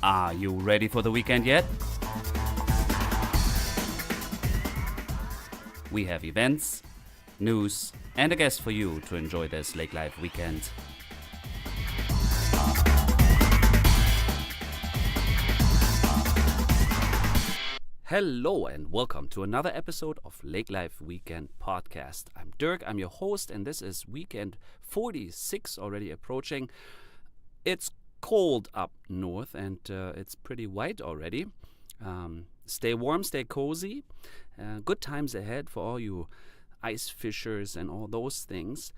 Are you ready for the weekend yet? We have events, news, and a guest for you to enjoy this lake life weekend. Hello and welcome to another episode of Lake Life Weekend Podcast. I'm Dirk, I'm your host, and this is weekend 46 already approaching. It's cold up north and it's pretty white already. Stay warm, stay cozy. Good times ahead for all you ice fishers and all those things.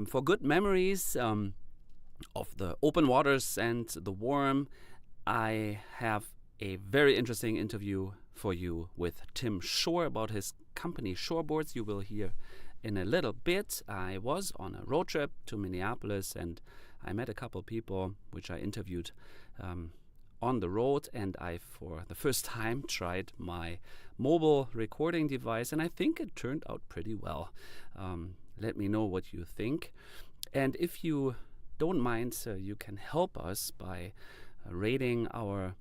For good memories of the open waters and the warm, I have a very interesting interview for you with Tim Shore about his company Surfboards. You will hear in a little bit. I was on a road trip to Minneapolis and I met a couple people which I interviewed on the road, and I for the first time tried my mobile recording device, and I think it turned out pretty well. Let me know what you think, and if you don't mind, you can help us by rating our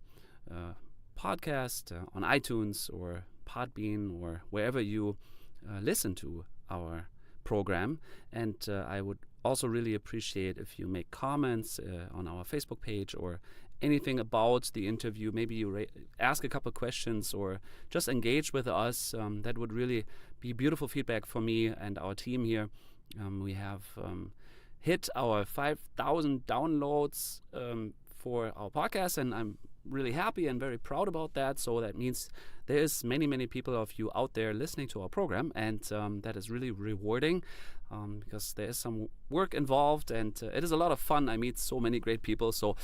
podcast on iTunes or Podbean or wherever you listen to our program. And I would also really appreciate if you make comments on our Facebook page or anything about the interview. Maybe you ask a couple questions or just engage with us. That would really be beautiful feedback for me and our team here. We have hit our 5,000 downloads for our podcast, and I'm really happy and very proud about that. So that means there is many people of you out there listening to our program, and that is really rewarding because there is some work involved, and it is a lot of fun. I meet so many great people. So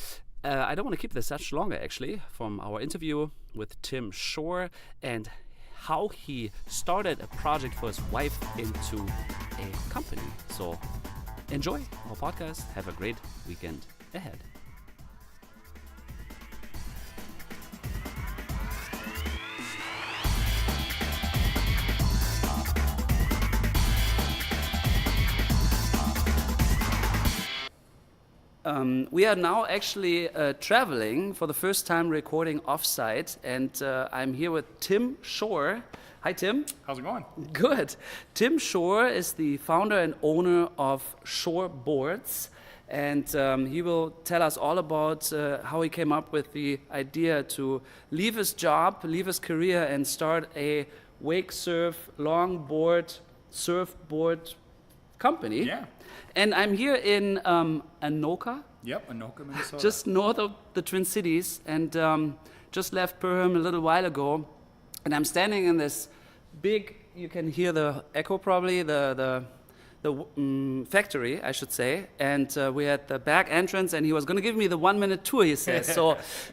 I don't want to keep this much longer, actually, from our interview with Tim Shore and how he started a project for his wife into a company. So enjoy our podcast. Have a great weekend ahead. We are now actually traveling for the first time, recording offsite, and I'm here with Tim Shore. Hi, Tim. How's it going? Good. Tim Shore is the founder and owner of Surfboards, and he will tell us all about how he came up with the idea to leave his job, leave his career, and start a wake surf, longboard, surfboard company. Yeah. And I'm here in Anoka. Yep, Anoka, Minnesota. Just north of the Twin Cities, and just left Perham a little while ago. And I'm standing in this big, you can hear the echo probably, the factory, I should say. And we're at the back entrance, and he was going to give me the 1-minute tour, he says.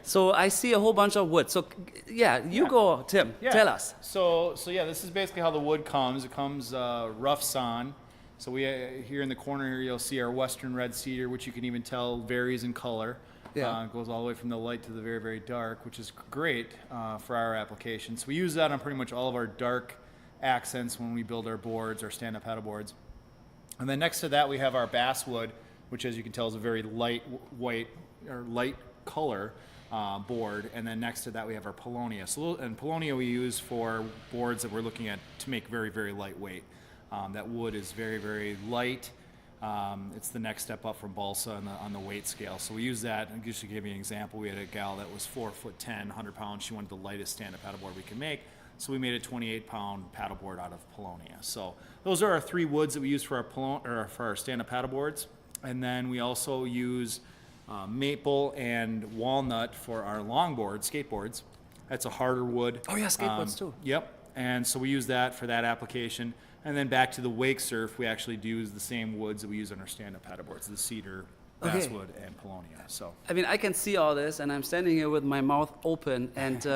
So I see a whole bunch of wood. So yeah, you go, Tim, tell us. So yeah, this is basically how the wood comes. It comes rough sawn. So we here in the corner here, you'll see our Western red cedar, which you can even tell varies in color. Yeah. It goes all the way from the light to the very, very dark, which is great for our application. So we use that on pretty much all of our dark accents when we build our boards, our stand-up paddleboards. And then next to that, we have our basswood, which, as you can tell, is a very light white or light color board. And then next to that, we have our Polonia. And Polonia we use for boards that we're looking at to make very, very lightweight. That wood is very, very light. It's the next step up from balsa on the weight scale. So we use that. And just to give you an example, we had a gal that was 4'10", 100 pounds. She wanted the lightest stand-up paddleboard we could make. So we made a 28-pound paddleboard out of Polonia. So those are our three woods that we use for our stand-up paddleboards. And then we also use maple and walnut for our longboard, skateboards. That's a harder wood. Oh yeah, skateboards too. Yep. And so we use that for that application. And then back to the wake surf, we actually do use the same woods that we use on our stand-up paddleboards, the cedar, basswood, and Polonia. So I mean, I can see all this, and I'm standing here with my mouth open, and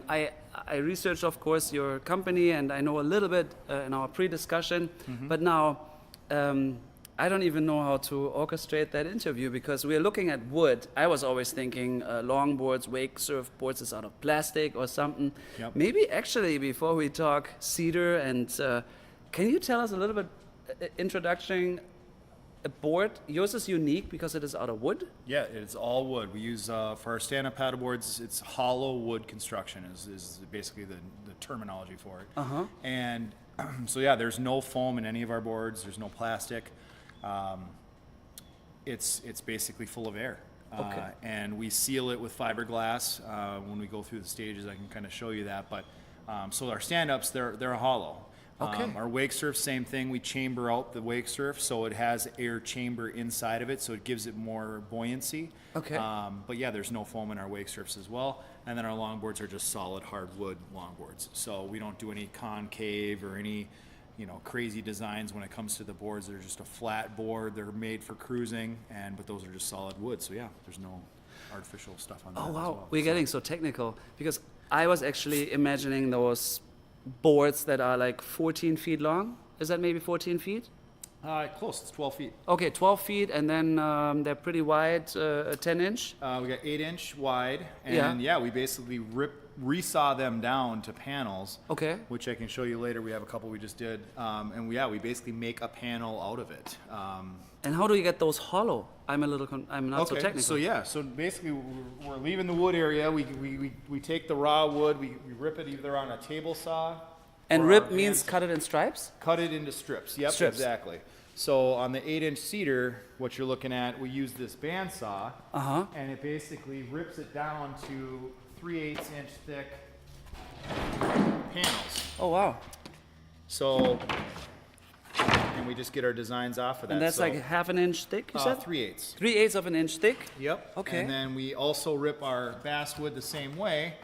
I researched, of course, your company, and I know a little bit in our pre-discussion, but now I don't even know how to orchestrate that interview because we're looking at wood. I was always thinking longboards, wake surfboards is out of plastic or something. Yep. Maybe actually before we talk cedar, and can you tell us a little bit introduction a board. Yours is unique because it is out of wood. Yeah, it's all wood. We use for our stand-up paddleboards. It's hollow wood construction is basically the terminology for it. And so yeah, there's no foam in any of our boards. There's no plastic. It's basically full of air. Okay. And we seal it with fiberglass. When we go through the stages, I can kind of show you that. But so our stand-ups, they're hollow. Okay. Our wake surf, same thing. We chamber out the wake surf, so it has air chamber inside of it, so it gives it more buoyancy. Okay. But yeah, there's no foam in our wake surfs as well. And then our longboards are just solid hardwood longboards. So we don't do any concave or any, crazy designs when it comes to the boards. They're just a flat board. They're made for cruising, but those are just solid wood. So yeah, there's no artificial stuff on that. Oh wow, as well. we're getting so technical because I was actually imagining those boards that are like 14 feet long. Is that maybe 14 feet? Close. It's 12 feet. Okay, 12 feet, and then they're pretty wide, 10 inch. We got 8-inch wide, and yeah, we basically resaw them down to panels. Okay. Which I can show you later. We have a couple we just did, and we basically make a panel out of it. And how do you get those hollow? I'm not so technical. So basically we're leaving the wood area. We take the raw wood, we rip it either on a table saw. And or rip our means hand- cut it in stripes? Cut it into strips. Yep, Strips. exactly. So on the 8-inch cedar, what you're looking at, we use this bandsaw, and it basically rips it down to 3/8-inch thick panels. Oh wow. So, and we just get our designs off of that. And that's So, like half an inch thick, you said? 3/8. 3/8 of an inch thick? Yep. Okay. And then we also rip our basswood the same way.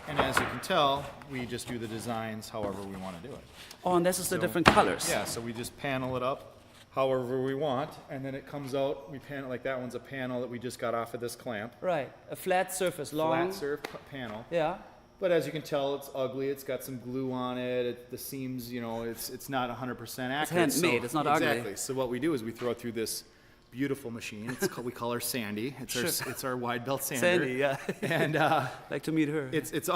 And as you can tell, we just do the designs however we want to do it. Oh, and this is the So- different colors. Yeah, so we just panel it up however we want, and then it comes out, we panel, like that one's a panel that we just got off of this clamp. Right. A flat surface, long. Flat surf panel. Yeah. But as you can tell, it's ugly. It's got some glue on it. The seams, it's not 100% accurate. handmade, it's not ugly. Exactly. So what we do is we throw it through this beautiful machine. We call her Sandy. It's our wide belt sander. Sandy, yeah. And Like to meet her. it's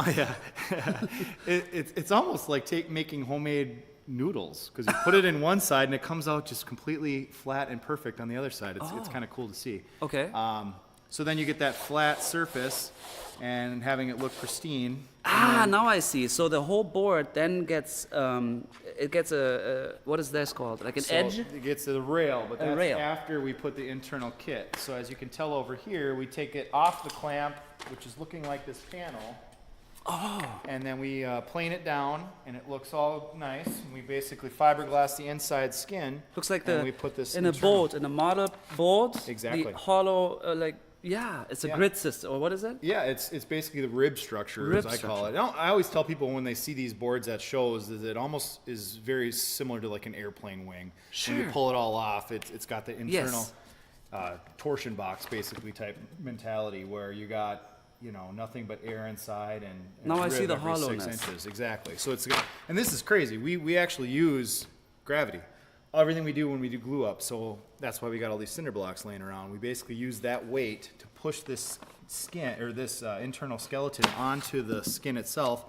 almost like making homemade noodles, because you put it in one side and it comes out just completely flat and perfect on the other side. It's kind of cool to see. Okay. So then you get that flat surface and having it look pristine. Now I see. So the whole board then gets a what is this called? Like an So edge? It gets to the rail, but that's rail. after we put the internal kit. So as you can tell over here, we take it off the clamp, which is looking like this panel. Oh. And then we plane it down, and it looks all nice. And we basically fiberglass the inside skin. Looks like and we put this in a internal- boat, in a model boat. Exactly. The hollow, it's a Yeah. grid system, or what is it? Yeah, it's basically the rib structure, Rib as I call it. I always tell people when they see these boards at shows that it almost is very similar to like an airplane wing. When you Sure. pull it all off, it's got the internal Yes. torsion box basically type mentality where you got nothing but air inside and Now I rib see the every 6 hollowness. inches. Exactly. So and this is crazy. We actually use gravity. Everything we do when we do glue up, so that's why we got all these cinder blocks laying around. We basically use that weight to push this skin or this internal skeleton onto the skin itself,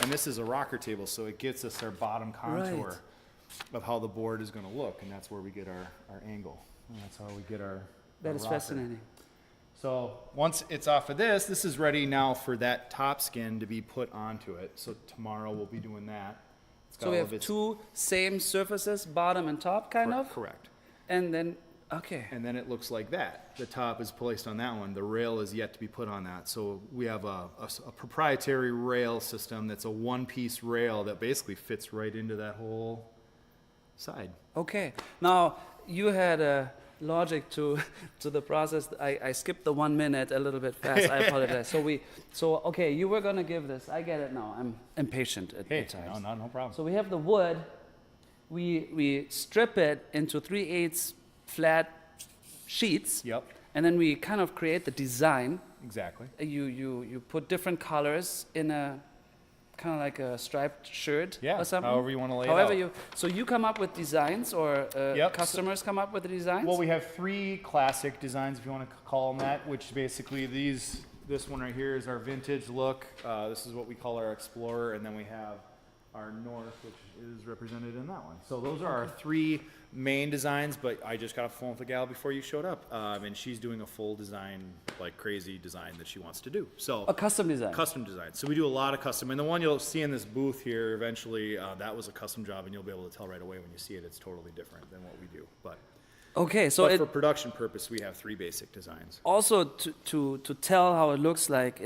and this is a rocker table, so it gets us our bottom contour Right. of how the board is going to look, and that's where we get our angle. And that's how we get our That is rocker. fascinating. So once it's off of this is ready now for that top skin to be put onto it. So tomorrow we'll be doing that. It's got So we all of have its- two same surfaces, bottom and top, kind of? Correct. And then, okay. And then it looks like that. The top is placed on that one. The rail is yet to be put on that. So we have a proprietary rail system that's a one-piece rail that basically fits right into that whole side. Okay. Now, you had a logic to the process. I skipped the 1 minute a little bit fast. I apologize. Okay, you were going to give this. I get it now. I'm impatient at times. No problem. So we have the wood. We strip it into 3/8 flat sheets. Yep, And then we kind of create the design. exactly. You put different colors in a kind of like a striped shirt Yeah, or something. however you wanna lay it However out. so you come up with designs, or Yep, customers come up with the designs? Well, we have 3 classic designs, if you want to call them that, which basically this one right here is our vintage look. This is what we call our Explorer, and then we have our north, which is represented in that one. So those are our 3 main designs, but I just got off the phone with a gal before you showed up, and she's doing a full design, like crazy design that she wants to do. So A custom design. Custom design. So we do a lot of custom, and the one you'll see in this booth here eventually, that was a custom job, and you'll be able to tell right away when you see it, it's totally different than what we do. But Okay, so for production purpose, we have 3 basic designs. also to tell how it looks like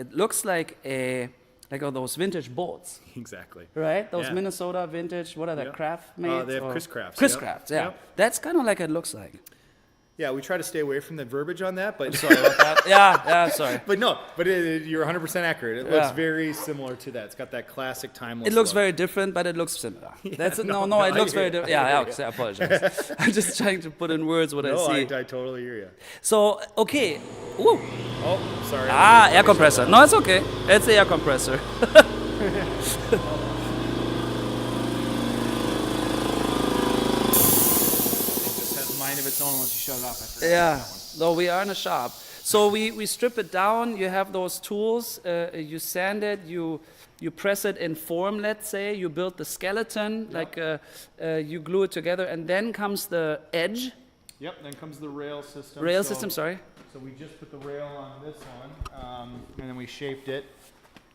those vintage boards, Exactly. right? Those Yeah. Minnesota vintage, what are they, Yep. craft made? They have Chris Crafts. Chris Yep. Crafts, yeah. Yep. That's kind of like it looks like. Yeah, we try to stay away from the verbiage on that, but Sorry about that. Yeah, sorry. but no, but you're 100% accurate. It Yeah. looks very similar to that. It's got that classic timeless. It looks look. very different, but it looks similar. That's it. No, no, it I looks hear very you. different. Yeah, I apologize. I'm just trying to put in words what I No, see. I totally hear you. So, okay. Woo. Oh, sorry. Air compressor. No, it's okay. It's the air compressor. It just has a mind of its own once you shut it off. I forgot Yeah, that one. though we are in a shop. So we strip it down, you have those tools, you sand it, you press it in form, let's say, you build the skeleton, you glue it together, and then comes the edge, Yep, then comes the rail system. sorry. So we just put the rail on this one, and then we shaped it,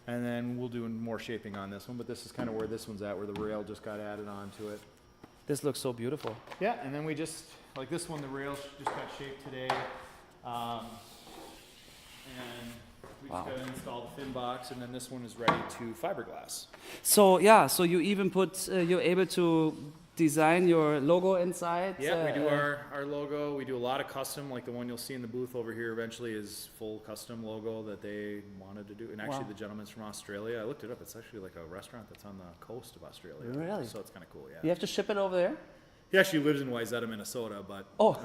and then we'll do more shaping on this one, but this is kind of where this one's at, where the rail just got added onto it. This looks so beautiful. Yeah, and then we just, like this one, the rail just got shaped today. And we just got to install the fin box, and then this one is ready to fiberglass. So yeah, so you even put, you're able to design your logo inside. Yeah, we do our logo. We do a lot of custom, like the one you'll see in the booth over here eventually is full custom logo that they wanted to do. And actually Wow. the gentleman's from Australia. I looked it up. It's actually like a restaurant that's on the coast of Australia. Really? So it's kind of cool, yeah. You have to ship it over there? He actually lives in Wayzata, Minnesota, but Oh.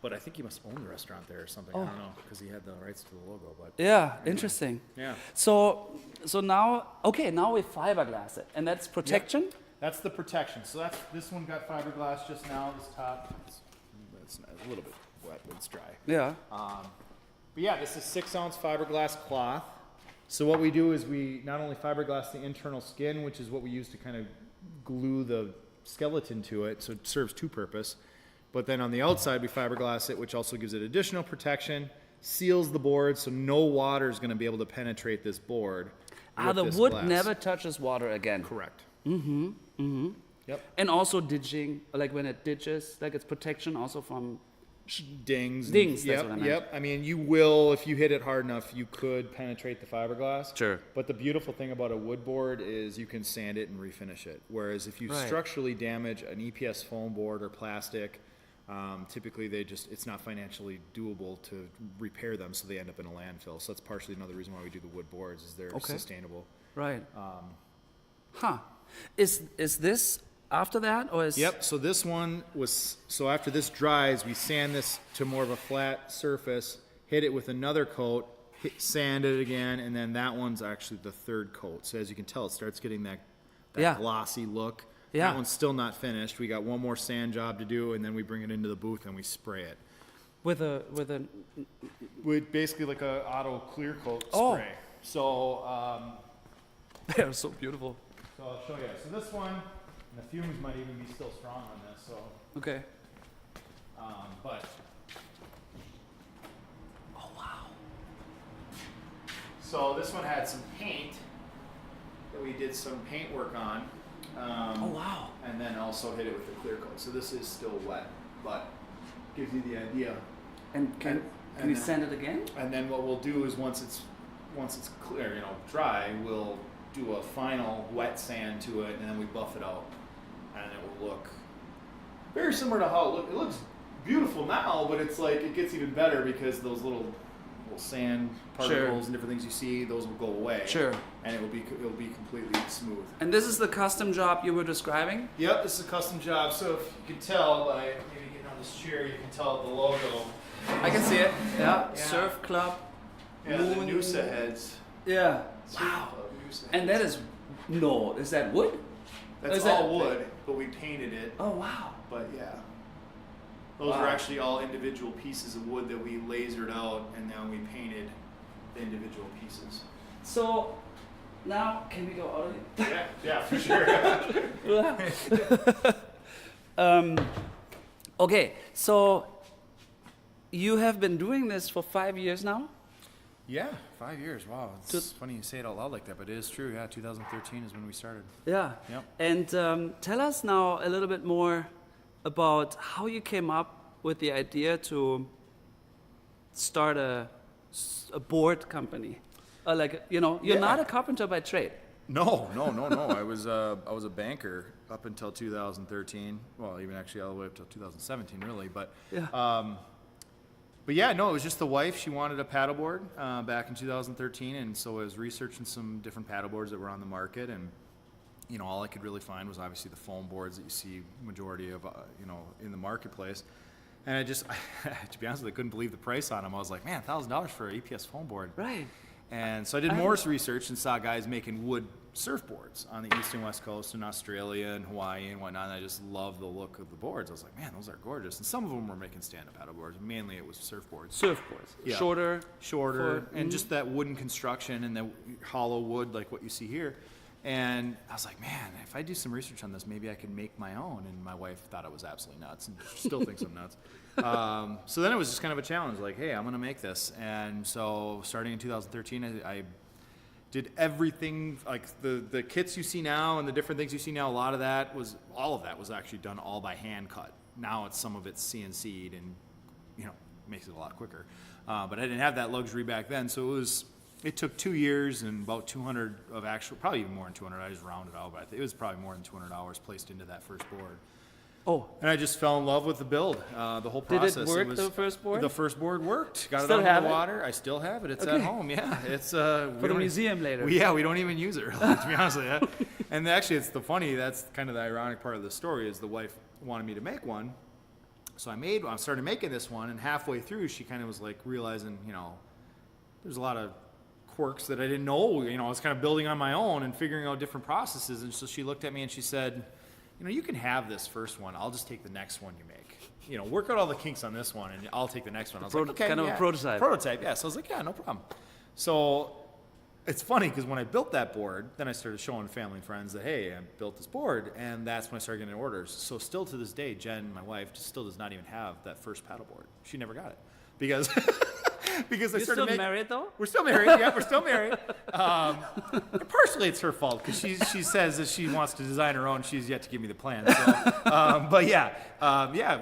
but I think he must own the restaurant there or something. I don't know, because he had the rights to the logo. But Yeah, interesting. yeah, So now we fiberglass it, and that's protection? that's the protection. So this one got fiberglass just now. This top, it's a little bit wet, but it's dry. Yeah. But yeah, this is 6-ounce fiberglass cloth. So what we do is we not only fiberglass the internal skin, which is what we use to kind of glue the skeleton to it, so it serves 2 purposes. But then on the outside, we fiberglass it, which also gives it additional protection, seals the board, so no water is going to be able to penetrate this board. with The this wood glass. never touches water again. Correct. Yep. And also ditching, like when it ditches, like it's protection also from. Dings. Dings, that's Yep. what I meant. Yep. I mean, you will, if you hit it hard enough, you could penetrate the fiberglass. Sure. But the beautiful thing about a wood board is you can sand it and refinish it. Whereas if you Right. structurally damage an EPS foam board or plastic, typically it's not financially doable to repair them, so they end up in a landfill. So that's partially another reason why we do the wood boards, is they're Okay. sustainable. Right. Is this after that, or is? Yep, so this one so after this dries, we sand this to more of a flat surface, hit it with another coat, sand it again, and then that one's actually the 3rd coat. So as you can tell, it starts getting that Yeah. glossy look. Yeah. That one's still not finished. We got one more sand job to do, and then we bring it into the booth and we spray it. With a With basically like a auto clear coat Oh. spray. So, They're so beautiful. so I'll show you. So this one, and the fumes might even be still strong on this, so, Okay. but. Oh wow. So this one had some paint that we did some paint work on. Oh wow. And then also hit it with the clear coat. So this is still wet, but gives you the idea. And can And we then- sand it again? And then what we'll do is once it's clear, dry, we'll do a final wet sand to it, and then we buff it out, and it will look very similar to how it looks beautiful now, but it's like it gets even better because those little sand particles and different things you see, those will go away. Sure. And it'll be completely smooth. And this is the custom job you were describing? Yep, this is a custom job. So if you can tell by maybe getting on this chair, you can tell the logo. I can see it. Yeah. Yeah. Surf club. Yeah, the Moon. Noosa heads. Yeah. Surf Wow. Club Noosa And heads. is that wood? That's is that- all wood, but we painted it. Oh wow. But yeah, those Wow. are actually all individual pieces of wood that we lasered out, and then we painted the individual pieces. So now can we go out of here? Yeah, for sure. Okay, so you have been doing this for 5 years now? Yeah, 5 years. Wow, it's funny you say it out loud like that, but it is true. Yeah, 2013 is when we started. Yeah. Yep. And tell us now a little bit more about how you came up with the idea to start a board company. You're not a carpenter by trade. No. I was a banker up until 2013. Well, even actually all the way up till 2017, really. But Yeah. It was just the wife. She wanted a paddleboard back in 2013, and so I was researching some different paddleboards that were on the market, and all I could really find was obviously the foam boards that you see majority of in the marketplace. And I just, to be honest with you, I couldn't believe the price on them. I was like, man, $1,000 for an EPS foam board. Right. And so I did more research and saw guys making wood surfboards on the east and west coast in Australia and Hawaii and whatnot. And I just loved the look of the boards. I was like, man, those are gorgeous. And some of them were making stand-up paddleboards. Mainly it was surfboards. Surfboards. Yeah. Shorter, and just that wooden construction and the hollow wood like what you see here. And I was like, man, if I do some research on this, maybe I could make my own. And my wife thought I was absolutely nuts, and still thinks I'm nuts. So then it was just kind of a challenge, like, hey, I'm going to make this. And so starting in 2013, I did everything, like the kits you see now and the different things you see now, all of that was actually done all by hand cut. Now some of it's CNC'd and, makes it a lot quicker. But I didn't have that luxury back then, so it took 2 years and about 200 of actual, probably even more than 200, I just rounded out, but it was probably more than 200 hours placed into that first board. Oh. And I just fell in love with the build, the whole process. Did it work, the first board? The first board worked. Got Still it have under the it? water. I still have it. It's Okay. at home, yeah. It's For the museum later. we don't even use it, really, to be honest with you. And actually, that's kind of the ironic part of the story is the wife wanted me to make one. So I started making this one, and halfway through, she kind of was like realizing, there's a lot of quirks that I didn't know. I was kind of building on my own and figuring out different processes. And so she looked at me and she said, you can have this first one. I'll just take the next one you make. Work out all the kinks on this one, and I'll take the next one. I was like, okay, kind of a prototype. Prototype, yeah. So I was like, yeah, no problem. So it's funny because when I built that board, then I started showing family and friends that, hey, I built this board, and that's when I started getting orders. So still to this day, Jen, my wife, still does not even have that first paddleboard. She never got it because because I started You're still married though? We're still married. Yeah, we're still married. Partially, it's her fault because she says that she wants to design her own. She's yet to give me the plan. So, but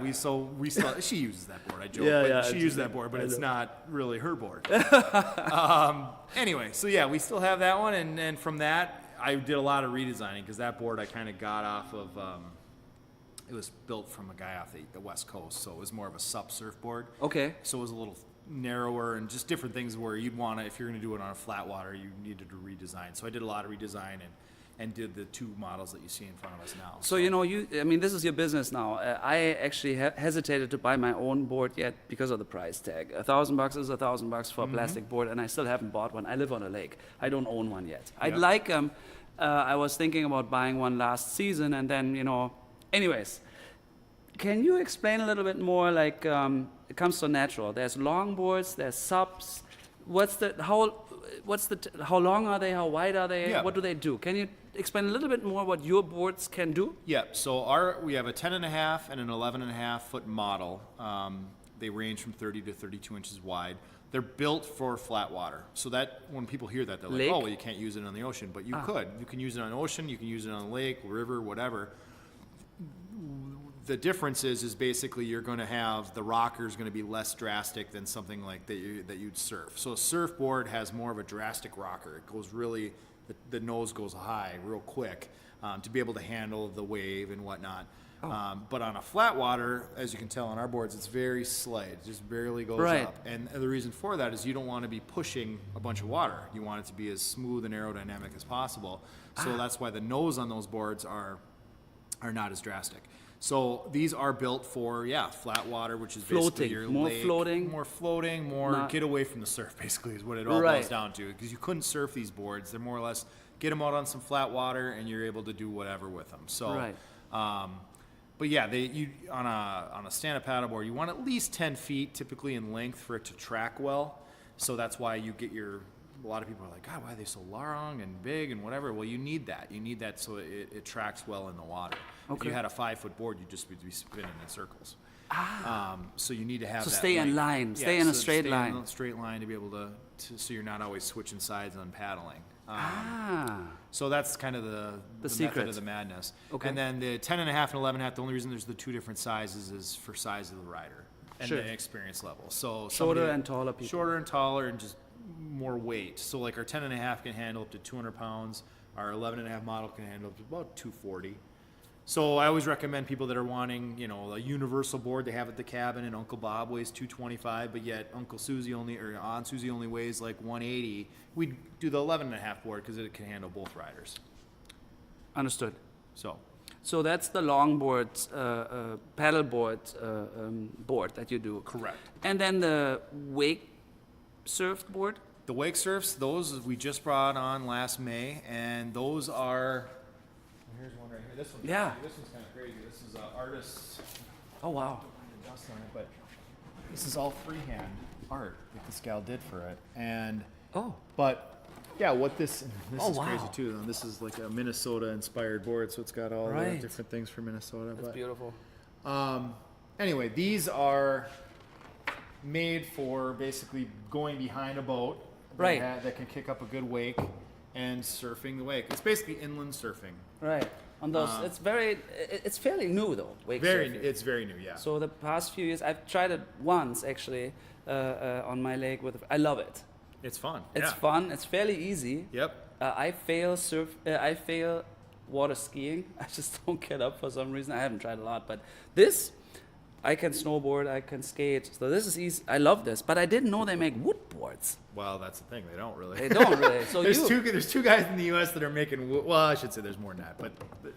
we still she uses that board. I joke, but she uses that board, but it's not really her board. Anyway, so yeah, we still have that one, and from that, I did a lot of redesigning because that board I kind of got off of. It was built from a guy off the West Coast, so it was more of a SUP surfboard. Okay. So it was a little narrower and just different things where you'd want to, if you're going to do it on a flat water, you needed to redesign. So I did a lot of redesign and did the two models that you see in front of us now. So this is your business now. I actually hesitated to buy my own board yet because of the price tag. $1,000 is $1,000 for a plastic board, and I still haven't bought one. I live on a lake. I don't own one yet. I'd like them. I was thinking about buying one last season, and then anyways. Can you explain a little bit more, like it comes to natural? There's long boards, there's subs. How long are they? How wide are they? Yeah. What do they do? Can you explain a little bit more what your boards can do? Yeah. So we have a 10.5 and an 11.5 foot model. They range from 30 to 32 inches wide. They're built for flat water. So that when people hear that, they're like, oh, well, you can't use it on the ocean. But you could. You can use it on the ocean. You can use it on a lake, river, whatever. The difference is basically you're going to have the rocker is going to be less drastic than something like that you'd surf. So a surfboard has more of a drastic rocker. It goes really, the nose goes high real quick to be able to handle the wave and whatnot. But on a flat water, as you can tell on our boards, it's very slight. It just barely goes up. And the reason for that is you don't want to be pushing a bunch of water. You want it to be as smooth and aerodynamic as possible. So that's why the nose on those boards are not as drastic. So these are built for, flat water, which is basically your lake. More floating, get away from the surf, basically, is what it all boils down to. Because you couldn't surf these boards. They're more or less, get them out on some flat water, and you're able to do whatever with them. So, but yeah, on a stand-up paddleboard, you want at least 10 feet, typically in length, for it to track well. So that's why you get your a lot of people are like, God, why are they so long and big and whatever? Well, you need that. You need that so it tracks well in the water. If Okay. you had a 5-foot board, you'd just be spinning in circles. Ah. So you need to have So that stay in length. line, stay in a straight line. Stay in a straight line to be able to so you're not always switching sides on paddling. So that's kind of the secret method of the madness. Okay. And then the 10.5 and 11.5, the only reason there's the two different sizes is for size of the rider and Sure. the experience level. So Shorter somebody- and taller people. Shorter and taller and just more weight. So like our 10.5 can handle up to 200 pounds. Our 11.5 model can handle up to about 240. So I always recommend people that are wanting, you know, a universal board they have at the cabin, and Uncle Bob weighs 225, but yet Uncle Susie Aunt Susie only weighs like 180. We'd do the 11.5 board because it can handle both riders. Understood. So that's the longboard, paddleboard board that you do. correct. And then the wake surfboard. The wake surfs, those we just brought on last May, and those are. Here's one right here. This one's Yeah. This one's kind of crazy. This is artist's Oh wow. dust on it, but this is all freehand art that this gal did for it. And Oh. but yeah, what this Oh, is crazy wow. too. Though. This is like a Minnesota inspired board, so it's got all the Right. different things for Minnesota. That's beautiful. Anyway, these are made for basically going behind a boat that, Right. that can kick up a good wake and surfing the wake. It's basically inland surfing. Right. On those, it's fairly new though. Wake surfing. It's very new, yeah. So the past few years, I've tried it once actually on my lake I love it. It's fun. It's yeah. fun. It's fairly easy. Yep. I fail water skiing. I just don't get up for some reason. I haven't tried a lot, but this, I can snowboard. I can skate. So this is easy. I love this, but I didn't know they make wood boards. Well, that's the thing. They don't really. They don't really. So there's two guys in the U.S. that are making. Well, I should say there's more than that, but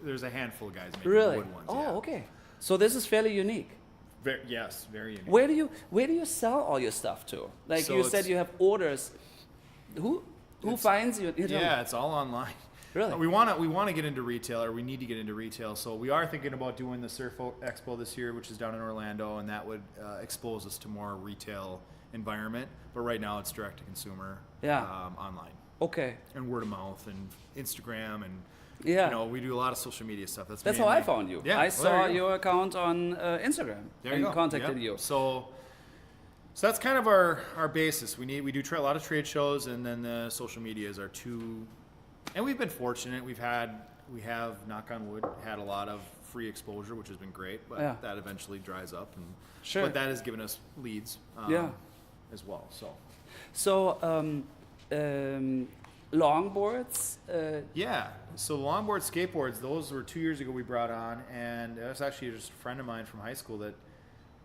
there's a handful of guys making really. wood ones. Oh, yeah. okay. So this is fairly unique. Yes, very unique. Where do you sell all your stuff to? Like So you said, it's- you have orders. Who finds you? You tell me. Yeah, it's all online. Really? We want to get into retail, or we need to get into retail. So we are thinking about doing the Surf Expo this year, which is down in Orlando, and that would expose us to more retail environment. But right now, it's direct to consumer. Yeah. Online Okay. and word of mouth and Instagram and. Yeah. You know, we do a lot of social media stuff. That's That's how I mainly- found you. Yeah, I well, saw there you go. your account on Instagram There and you go. contacted Yep. you. So that's kind of our basis. We do a lot of trade shows, and then the social media is our two. And we've been fortunate. We have, knock on wood, had a lot of free exposure, which has been great. But Yeah. that eventually dries up, and Sure. but that has given us leads. Yeah. As well. So longboards. Yeah. So longboard, skateboards, those were 2 years ago we brought on, and it was actually just a friend of mine from high school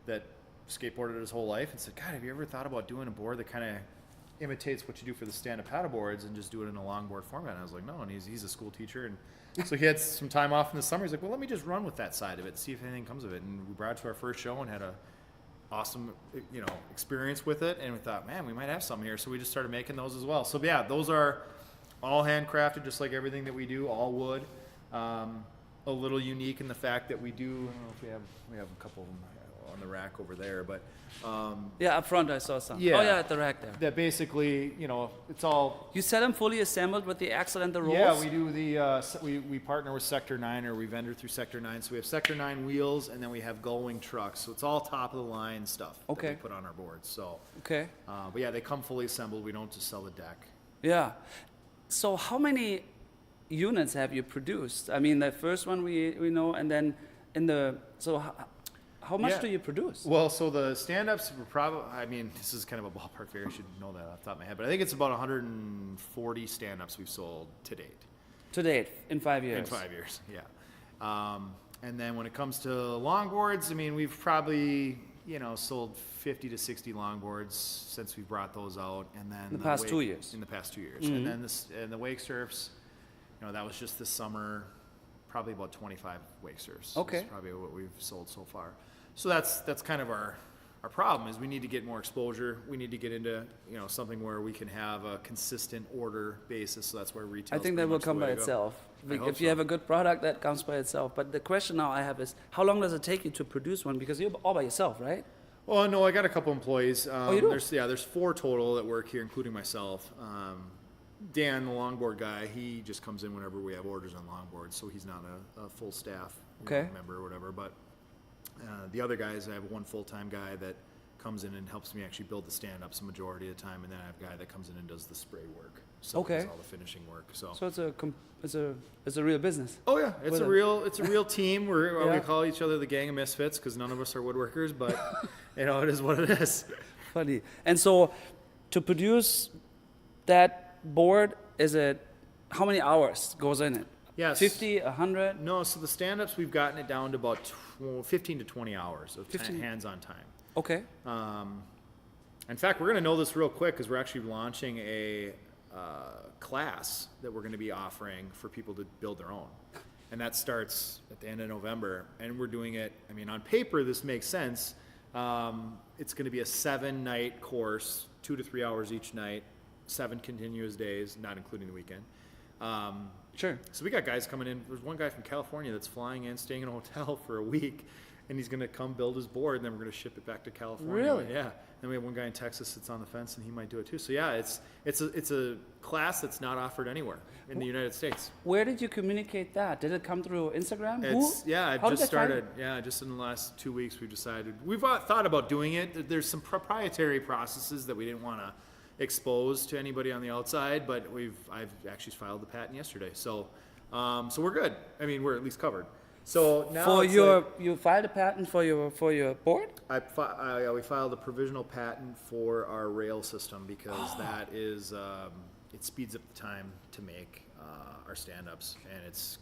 that skateboarded his whole life and said, God, have you ever thought about doing a board that kind of imitates what you do for the stand-up paddleboards and just do it in a longboard format? And I was like, no, and he's a school teacher, and so he had some time off in the summer. He's like, well, let me just run with that side of it, see if anything comes of it. And we brought it to our first show and had a awesome, experience with it, and we thought, man, we might have some here, so we just started making those as well. So yeah, those are all handcrafted, just like everything that we do, all wood. A little unique in the fact that we do. I don't know if we have a couple of them on the rack over there, but Yeah, up front I saw some. Yeah. Oh yeah, at the rack there. that basically, it's all. You sell them fully assembled with the axle and the rolls? Yeah, we do we partner with Sector 9, or we vendor through Sector 9. So we have Sector 9 wheels, and then we have Gullwing trucks. So it's all top of the line stuff Okay. that we put on our boards. So, Okay. but yeah, they come fully assembled. We don't just sell the deck. Yeah. So how many units have you produced? I mean, the first one we know, and then how much Yeah. do you produce? Well, so the stand-ups were probably, I mean, this is kind of a ballpark figure. I should know that off the top of my head, but I think it's about 140 stand-ups we've sold to date. To date, in 5 years. In 5 years, yeah. And then when it comes to longboards, I mean, we've probably, sold 50 to 60 longboards since we brought those out. And then In the past 2 years. In the past 2 years. Mhm. And then and the wake surfs, that was just this summer, probably about 25 wake surfs. Okay. Is probably what we've sold so far. So that's kind of our problem is we need to get more exposure. We need to get into, something where we can have a consistent order basis. So that's where retail. I think that will come by itself. I hope If you so. have a good product, that comes by itself. But the question now I have is, how long does it take you to produce one? Because you're all by yourself, right? Oh no, I got a couple employees. You do? There's 4 total that work here, including myself. Dan, the longboard guy, he just comes in whenever we have orders on longboards, so he's not a full staff member or whatever. But the other guys, I have one full-time guy that comes in and helps me actually build the stand-ups the majority of the time, and then I have a guy that comes in and does the spray work. So does all the finishing work. So it's a real business. Oh yeah, it's a real team. We call each other the gang of misfits because none of us are woodworkers, but it is what it is. Funny. And so to produce that board, is it how many hours goes in it? Yes. 50, 100? No, so the stand-ups we've gotten it down to about 15 to 20 hours of hands-on time. Okay. In fact, we're going to know this real quick because we're actually launching a class that we're going to be offering for people to build their own. And that starts at the end of November. And we're doing it, on paper, this makes sense. It's going to be a 7-night course, 2 to 3 hours each night, 7 continuous days, not including the weekend. Sure. So we got guys coming in. There's one guy from California that's flying in, staying in a hotel for a week, and he's going to come build his board, and then we're going to ship it back to California. Really? Yeah. Then we have one guy in Texas that's on the fence, and he might do it too. So yeah, it's a class that's not offered anywhere in the United States. Where did you communicate that? Did it come through Instagram? I've just started. Yeah, just in the last 2 weeks we've decided. We've thought about doing it. There's some proprietary processes that we didn't want to expose to anybody on the outside, but I've actually filed the patent yesterday. So we're good. We're at least covered. So now you filed a patent for your board? We filed a provisional patent for our rail system because that is it speeds up the time to make our stand-ups, and it's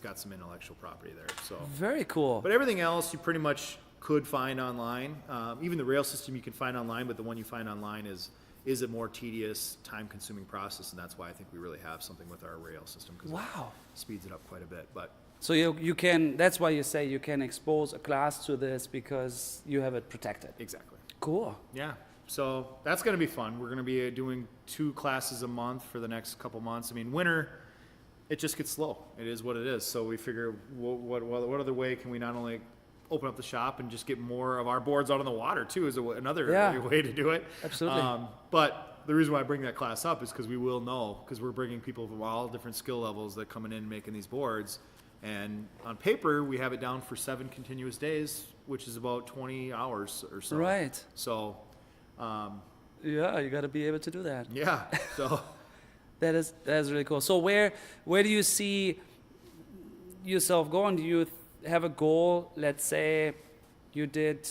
got some intellectual property there. So very cool. But everything else you pretty much could find online. Even the rail system you can find online, but the one you find online is a more tedious, time-consuming process, and that's why I think we really have something with our rail system because it speeds it up quite a bit. But so you can. That's why you say you can expose a class to this because you have it protected. Exactly. Cool. Yeah. So that's going to be fun. We're going to be doing 2 classes a month for the next couple months. Winter, it just gets slow. It is what it is. So we figure, what other way can we not only open up the shop and just get more of our boards out on the water too is another way to do it. Absolutely. But the reason why I bring that class up is because we will know, because we're bringing people from all different skill levels that come in making these boards. And on paper, we have it down for 7 continuous days, which is about 20 hours or so. Right. So, you got to be able to do that. Yeah. So that is really cool. So where do you see yourself going? Do you have a goal? Let's say you did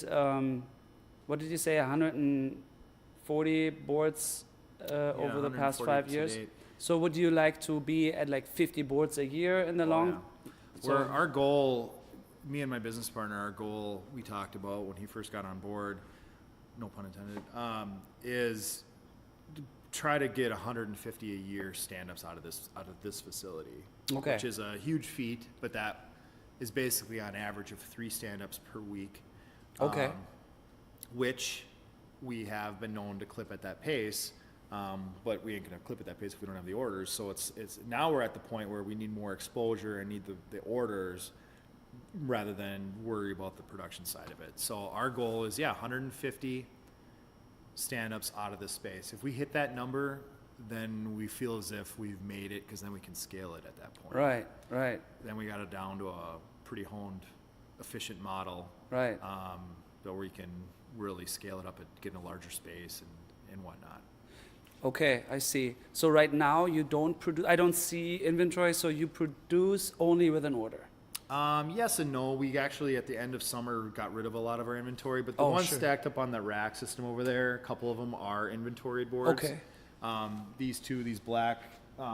what did you say, 140 boards over the past 5 years? So would you like to be at like 50 boards a year in the long? Yeah. Our goal, me and my business partner, our goal we talked about when he first got on board, no pun intended, is to try to get 150 a year stand-ups out of this facility, which is a huge feat, but that is basically on average of 3 stand-ups per week. Which we have been known to clip at that pace. But we ain't gonna clip at that pace if we don't have the orders. So it's now we're at the point where we need more exposure and need the orders rather than worry about the production side of it. So our goal is 150 stand-ups out of this space. If we hit that number, then we feel as if we've made it because then we can scale it at that point. Right. Then we got it down to a pretty honed, efficient model. Right. Where we can really scale it up and get in a larger space and whatnot. Okay, I see. So right now you don't produce, I don't see inventory, so you produce only with an order. Yes and no. We actually, at the end of summer, got rid of a lot of our inventory, but the ones stacked up on that rack system over there, a couple of them are inventoried boards. Okay. These black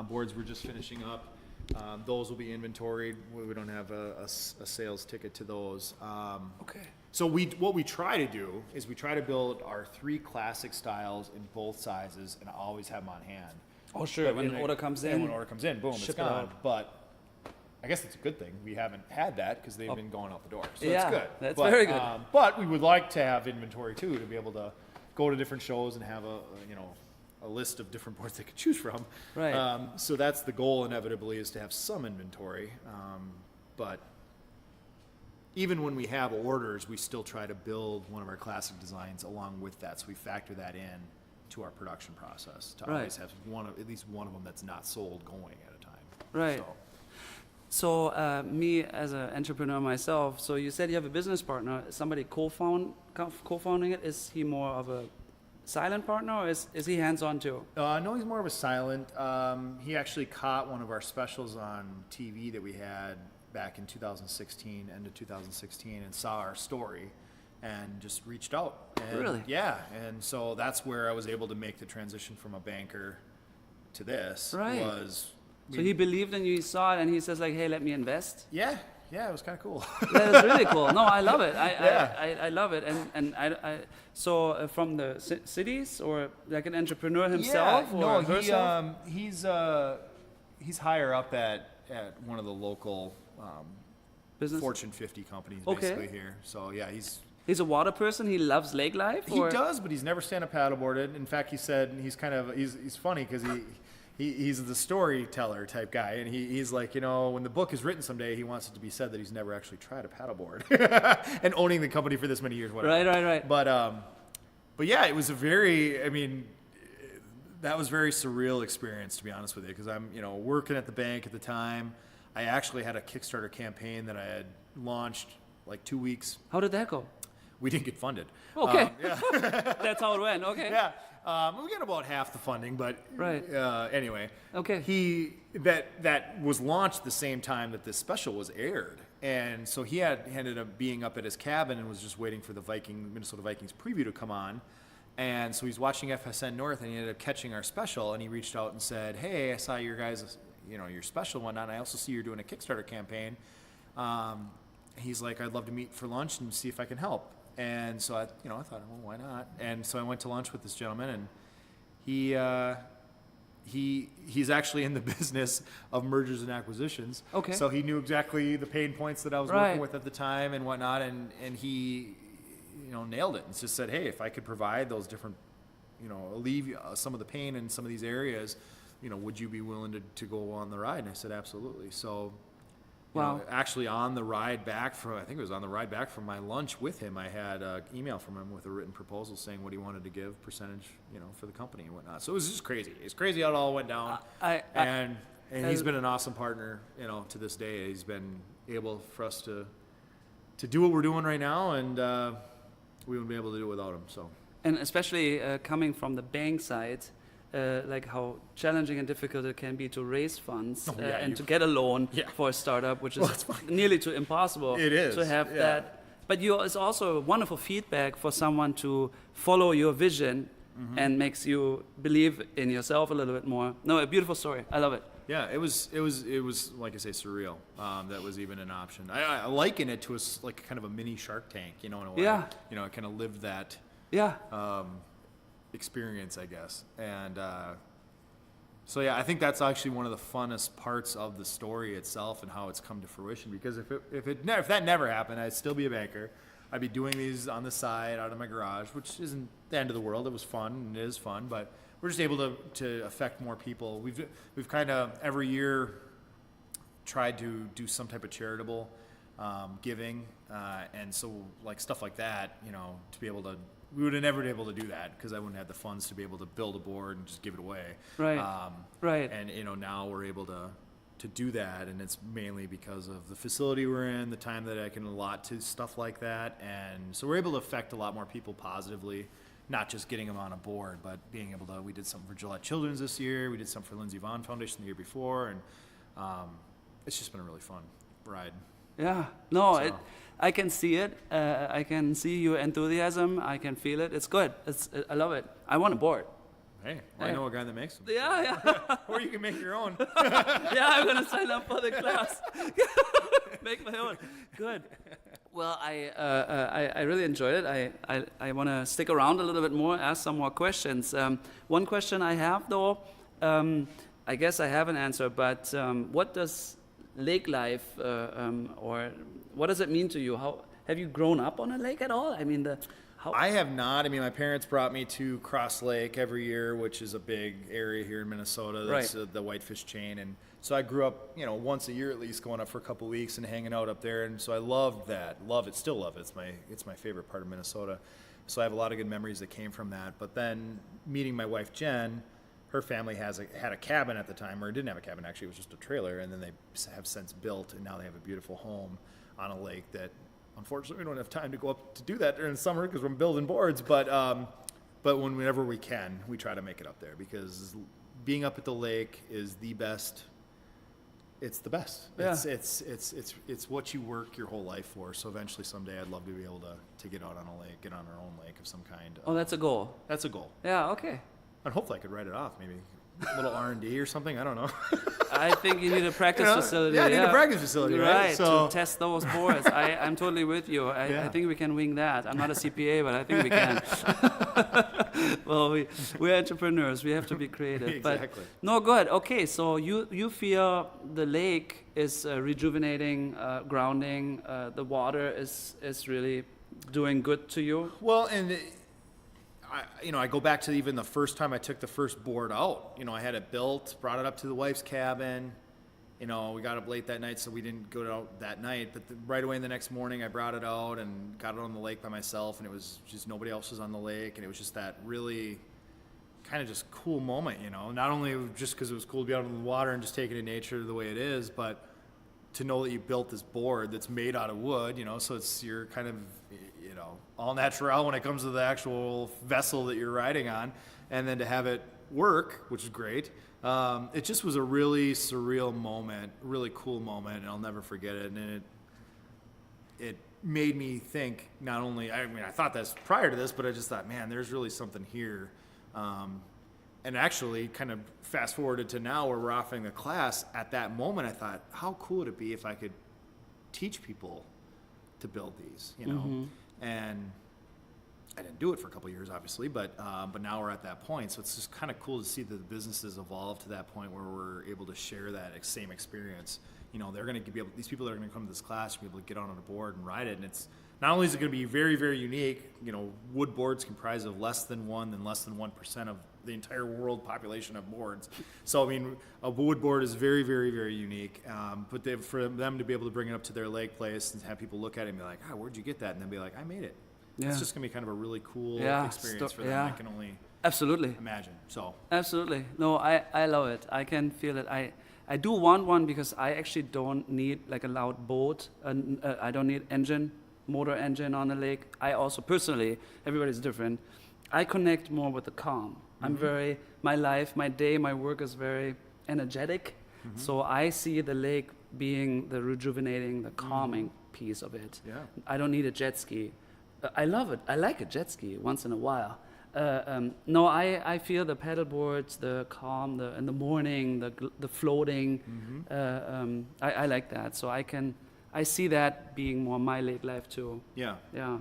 boards we're just finishing up, those will be inventoried. We don't have a sales ticket to those. So what we try to do is we try to build our 3 classic styles in both sizes and always have them on hand. Oh, sure. When an order comes in, boom, it's gone. Out. But I guess it's a good thing. We haven't had that because they've been going out the door. So it's good. That's very good. But we would like to have inventory too, to be able to go to different shows and have a list of different boards they could choose from. Right. So that's the goal inevitably, is to have some inventory. But even when we have orders, we still try to build one of our classic designs along with that. So we factor that in to our production process to always have at least one of them that's not sold going at a time. Right. So me as an entrepreneur myself, so you said you have a business partner, somebody co-founding it. Is he more of a silent partner, or is he hands-on too? No, he's more of a silent. He actually caught one of our specials on TV that we had back in 2016, end of 2016, and saw our story and just reached out. And really? Yeah, and so that's where I was able to make the transition from a banker to this. Right. So he believed in you, he saw it, and he says like, hey, let me invest? Yeah, it was kind of cool. That is really cool. No, I love it. I love it. So from the cities, or like an entrepreneur himself? Yeah, or no, herself? he's higher up at one of the local Business? Fortune 50 companies basically here. So yeah, He's a water person. He loves lake life. He does, but he's never stand-up paddleboarded. In fact, he said he's funny because he's the storyteller type guy, and he's like, when the book is written someday, he wants it to be said that he's never actually tried a paddleboard, and owning the company for this many years, whatever. Right. But yeah, it was that was a very surreal experience, to be honest with you, because I'm working at the bank at the time. I actually had a Kickstarter campaign that I had launched like 2 weeks. How did that go? We didn't get funded. Okay. Yeah. That's how it went. Okay. Yeah. We got about half the funding, but anyway. Okay. That was launched the same time that this special was aired, and so he ended up being up at his cabin and was just waiting for the Minnesota Vikings preview to come on, and so he's watching FSN North, and he ended up catching our special, and he reached out and said, "Hey, I saw your guys, your special and whatnot. I also see you're doing a Kickstarter campaign." He's like, "I'd love to meet for lunch and see if I can help." And so I thought, well, why not? And so I went to lunch with this gentleman, and he's actually in the business of mergers and acquisitions. Okay. So he knew exactly the pain points that I was working with at the time and whatnot, and he, nailed it and just said, hey, if I could provide those different, alleviate some of the pain in some of these areas, would you be willing to go on the ride? And I said, absolutely. So. Wow. Actually, on the ride back from my lunch with him, I had an email from him with a written proposal saying what he wanted to give percentage, for the company and whatnot. So it was just crazy. It's crazy how it all went down. And he's been an awesome partner, to this day. He's been able for us to do what we're doing right now, and we wouldn't be able to do it without him. So. And especially coming from the bank side. Like how challenging and difficult it can be to raise funds and to get a loan for a startup, which is nearly to impossible. It is. To have that. But it's also wonderful feedback for someone to follow your vision and makes you believe in yourself a little bit more. No, a beautiful story. I love it. Yeah, it was like I say, surreal. That was even an option. I liken it to like kind of a mini Shark Tank, in a way. Yeah. I kind of lived that. Yeah. Experience, I guess. And so I think that's actually one of the funnest parts of the story itself and how it's come to fruition, because if that never happened, I'd still be a banker. I'd be doing these on the side out of my garage, which isn't the end of the world. It was fun, and it is fun, but we're just able to affect more people. We've kind of every year tried to do some type of charitable giving, and so like stuff like that, to be able to. We would have never been able to do that because I wouldn't have the funds to be able to build a board and just give it away. Right. Right. And now we're able to do that, and it's mainly because of the facility we're in, the time that I can allot to stuff like that, and so we're able to affect a lot more people positively, not just getting them on a board, but being able to. We did something for Gillette Children's this year. We did something for Lindsey Vonn Foundation the year before, and it's just been a really fun ride. Yeah. No. So. I can see it. I can see your enthusiasm. I can feel it. It's good. I love it. I want a board. Hey, I know a guy that makes them. Yeah. Or you can make your own. Yeah, I'm gonna sign up for the class. Make my own. Good. Well, I really enjoyed it. I want to stick around a little bit more, ask some more questions. One question I have, though, I guess I have an answer, but what does lake life or what does it mean to you? How have you grown up on a lake at all? I mean, I have not. I mean, my parents brought me to Cross Lake every year, which is a big area here in Minnesota. That's the whitefish chain. And so I grew up, once a year at least going up for a couple weeks and hanging out up there. And so I loved that. Love it. Still love it. It's my favorite part of Minnesota. So I have a lot of good memories that came from that. But then meeting my wife, Jen, her family had a cabin at the time, or didn't have a cabin actually, it was just a trailer, and then they have since built, and now they have a beautiful home on a lake that, unfortunately, we don't have time to go up to do that during the summer because we're building boards, but whenever we can, we try to make it up there because being up at the lake is the best. It's the best. Yeah. It's what you work your whole life for. So eventually, someday, I'd love to be able to get out on a lake, get on our own lake of some kind. Oh, that's a goal. That's a goal. Yeah. Okay. And hopefully I could write it off, maybe a little R&D or something. I don't know. I think you need a practice facility. Yeah, I need a practice facility, right? So, to test those boards. I'm totally with you. I think we can wing that. I'm not a CPA, but I think we can. Well, we're entrepreneurs. We have to be creative. Exactly. But, no, good. Okay, so you feel the lake is rejuvenating, grounding. The water is really doing good to you. Well, and I go back to even the first time I took the first board out. I had it built, brought it up to the wife's cabin. We got up late that night, so we didn't go out that night. But right away in the next morning, I brought it out and got it on the lake by myself, and it was just nobody else was on the lake, and it was just that really kind of just cool moment, Not only just because it was cool to be out in the water and just taking in nature the way it is, but to know that you built this board that's made out of wood, so you're kind of, all natural when it comes to the actual vessel that you're riding on, and then to have it work, which is great. It just was a really surreal moment, really cool moment, and I'll never forget it. And it made me think not only, I thought this prior to this, but I just thought, man, there's really something here. And actually kind of fast forwarded to now where we're offering the class. At that moment, I thought, how cool would it be if I could teach people to build these, Mm-hmm. And I didn't do it for a couple of years, obviously, but now we're at that point. So it's just kind of cool to see that the businesses evolve to that point where we're able to share that same experience. They're going to be able, these people that are going to come to this class, be able to get on a board and ride it. And it's not only is it going to be very, very unique. Wood boards comprise of less than 1% of the entire world population of boards. So a wood board is very, very, very unique. But for them to be able to bring it up to their lake place and have people look at it and be like, where'd you get that? And then be like, I made it. Yeah. It's just going to be kind of a really cool experience for them. I can only imagine. So absolutely. No, I love it. I can feel it. I do want one because I actually don't need like a loud boat. I don't need motor engine on the lake. I also personally, everybody's different. I connect more with the calm. I'm my life, my day, my work is very energetic. Mm-hmm. So I see the lake being the rejuvenating, the calming piece of it. Yeah. I don't need a jet ski. I love it. I like a jet ski once in a while. No, I feel the paddle boards, the calm, in the morning, the floating. Mm-hmm. I like that. So I see that being more my lake life too. Yeah,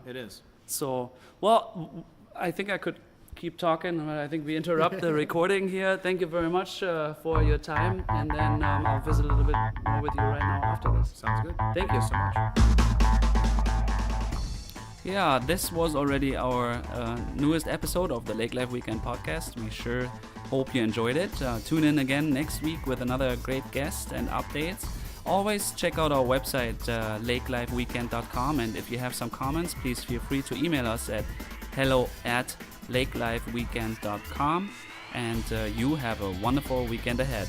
it is. So, well, I think I could keep talking, but I think we interrupt the recording here. Thank you very much for your time, and then I'll visit a little bit more with you right now after this. Sounds good. Thank you so much. Yeah, this was already our newest episode of the Lake Life Weekend podcast. We sure hope you enjoyed it. Tune in again next week with another great guest and updates. Always check out our website, lakelifeweekend.com, and if you have some comments, please feel free to email us at hello@lakelifeweekend.com, and you have a wonderful weekend ahead.